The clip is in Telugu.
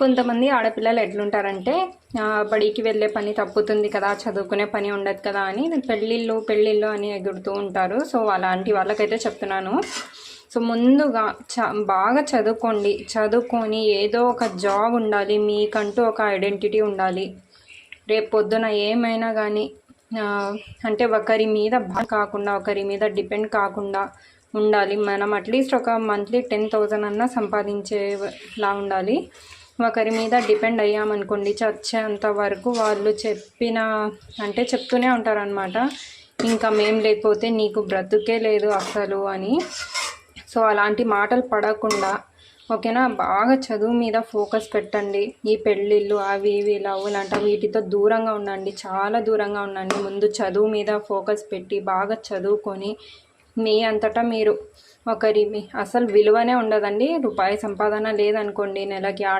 కొంతమంది ఆడపిల్లలు ఎట్లుంటారంటే బడికి వెళ్ళే పని తప్పుతుంది కదా, చదువుకునే పని ఉండదు కదా అని పెళ్ళిళ్ళు అని ఎగురుతూ ఉంటారు. సో అలాంటి వాళ్ళకైతే చెప్తున్నాను. సో ముందుగా బాగా చదువుకొని ఏదో ఒక జాబ్ ఉండాలి, మీకంటూ ఒక ఐడెంటిటీ ఉండాలి. రేపు పొద్దున ఏమైనా కానీ అంటే ఒకరి మీద కాకుండా, ఒకరి మీద డిపెండ్ కాకుండా ఉండాలి. మనం అట్లీస్ట్ ఒక మంత్లీ 10,000 అన్నా సంపాదించేలా ఉండాలి. ఒకరి మీద డిపెండ్ అయ్యామనుకోండి, చచ్చేంత వరకు వాళ్ళు చెప్తూనే ఉంటారనమాట, ఇంకా మేం లేకపోతే నీకు బ్రతుకే లేదు అసలు అని. సో అలాంటి మాటలు పడకుండా ఓకేనా, బాగా చదువు మీద ఫోకస్ పెట్టండి. ఈ పెళ్ళిళ్ళు అవి ఇవి లవ్వులంట వీటితో దూరంగా ఉండండి, చాలా దూరంగా ఉండండి. ముందు చదువు మీద ఫోకస్ పెట్టి బాగా చదువుకొని మీ అంతటా మీరు అసలు విలువనే ఉండదండి. రూపాయి సంపాదన లేదనుకోండి నెలకి